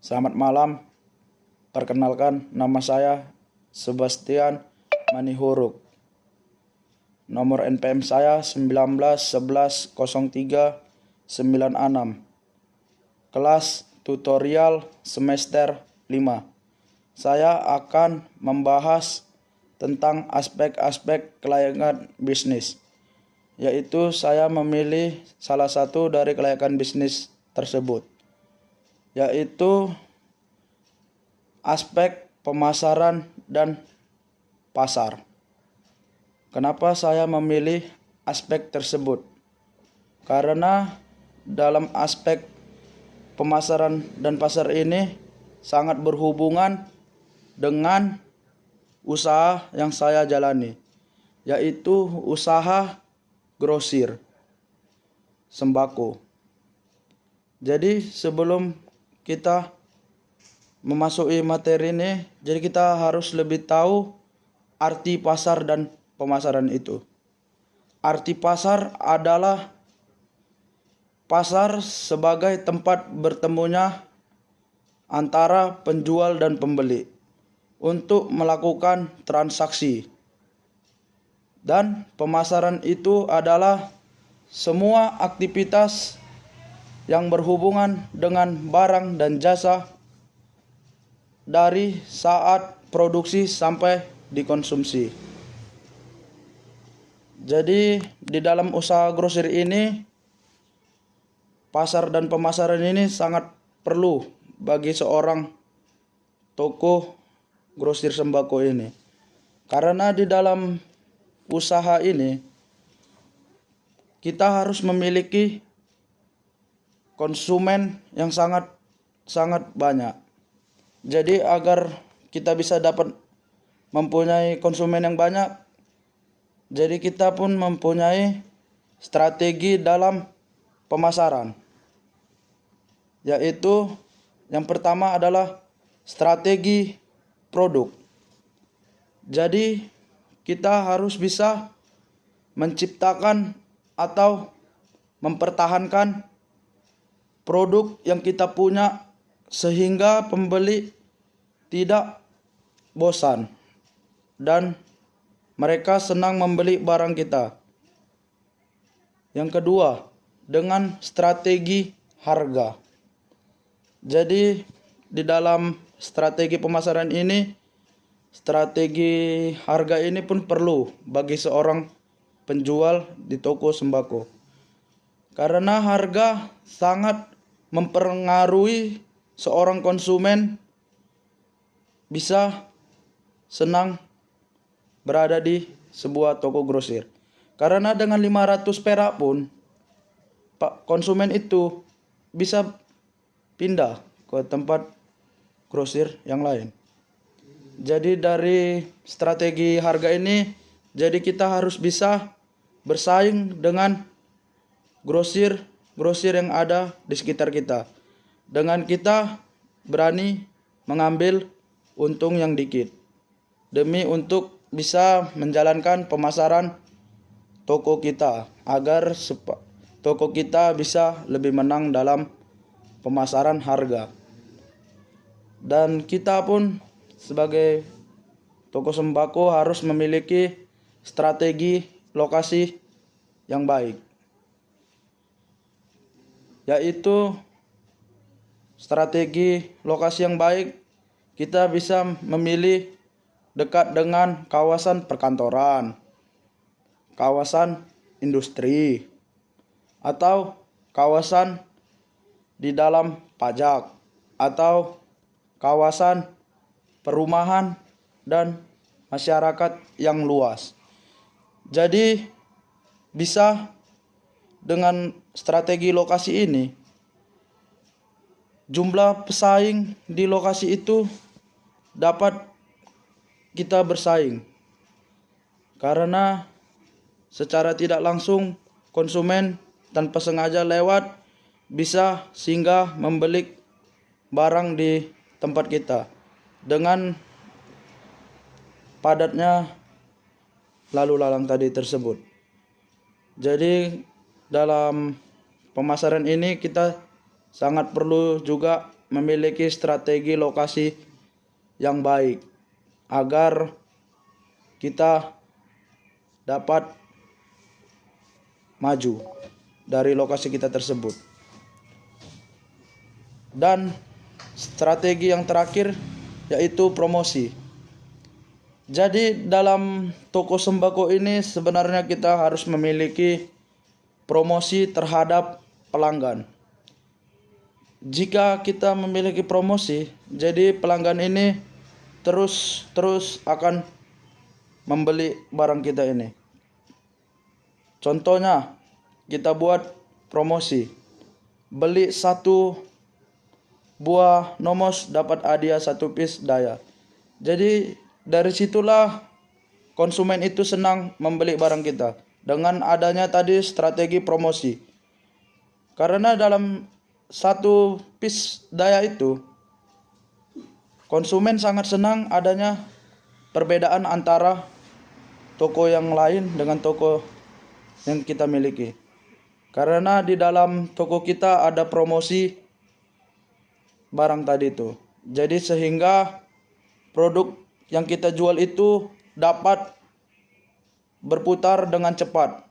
Selamat malam, perkenalkan nama saya Sebastian Manihuruk. Nomor NPM saya 19110396. Kelas tutorial semester 5. Saya akan membahas tentang aspek-aspek kelayakan bisnis, yaitu saya memilih salah satu dari kelayakan bisnis tersebut, yaitu aspek pemasaran dan pasar. Kenapa saya memilih aspek tersebut? Karena dalam aspek pemasaran dan pasar ini sangat berhubungan dengan usaha yang saya jalani, yaitu usaha grosir sembako. Jadi sebelum kita memasuki materi ini, jadi kita harus lebih tahu arti pasar dan pemasaran itu. Arti pasar adalah pasar sebagai tempat bertemunya antara penjual dan pembeli untuk melakukan transaksi. Dan pemasaran itu adalah semua aktivitas yang berhubungan dengan barang dan jasa dari saat produksi sampai dikonsumsi. Jadi di dalam usaha grosir ini, pasar dan pemasaran ini sangat perlu bagi seorang toko grosir sembako ini. Karena di dalam usaha ini kita harus memiliki konsumen yang sangat banyak. Jadi agar kita bisa dapat mempunyai konsumen yang banyak, jadi kita pun mempunyai strategi dalam pemasaran, yaitu yang pertama adalah strategi produk. Jadi kita harus bisa menciptakan atau mempertahankan produk yang kita punya sehingga pembeli tidak bosan dan mereka senang membeli barang kita. Yang kedua, dengan strategi harga. Jadi di dalam strategi pemasaran ini, strategi harga ini pun perlu bagi seorang penjual di toko sembako. Karena harga sangat mempengaruhi seorang konsumen bisa senang berada di sebuah toko grosir. Karena dengan 500 perak pun konsumen itu bisa pindah ke tempat grosir yang lain. Jadi dari strategi harga ini, jadi kita harus bisa bersaing dengan grosir yang ada di sekitar kita. Dengan kita berani mengambil untung yang dikit demi untuk bisa menjalankan pemasaran toko kita, agar toko kita bisa lebih menang dalam pemasaran harga. Dan kita pun sebagai toko sembako harus memiliki strategi lokasi yang baik, yaitu strategi lokasi yang baik. Kita bisa memilih dekat dengan kawasan perkantoran, kawasan industri, atau kawasan di dalam pajak, atau kawasan perumahan dan masyarakat yang luas. Jadi bisa dengan strategi lokasi ini, jumlah pesaing di lokasi itu dapat kita bersaing. Karena secara tidak langsung konsumen tanpa sengaja lewat bisa singgah membeli barang di tempat kita dengan padatnya lalu lalang tadi tersebut. Jadi dalam pemasaran ini kita sangat perlu juga memiliki strategi lokasi yang baik agar kita dapat maju dari lokasi kita tersebut. Dan strategi yang terakhir yaitu promosi. Jadi dalam toko sembako ini sebenarnya kita harus memiliki promosi terhadap pelanggan. Jika kita memiliki promosi, jadi pelanggan ini terus akan membeli barang kita ini. Contohnya, kita buat promosi. Beli 1 buah nomos dapat hadiah 1 piece daya. Jadi dari situlah konsumen itu senang membeli barang kita dengan adanya tadi strategi promosi. Karena dalam 1 piece daya itu konsumen sangat senang adanya perbedaan antara toko yang lain dengan toko yang kita miliki. Karena di dalam toko kita ada promosi barang tadi itu. Jadi sehingga produk yang kita jual itu dapat berputar dengan cepat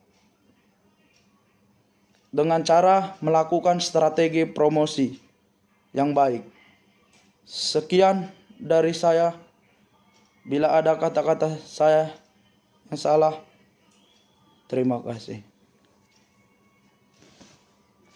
dengan cara melakukan strategi promosi yang baik. Sekian dari saya. Bila ada kata-kata saya yang salah, terima kasih.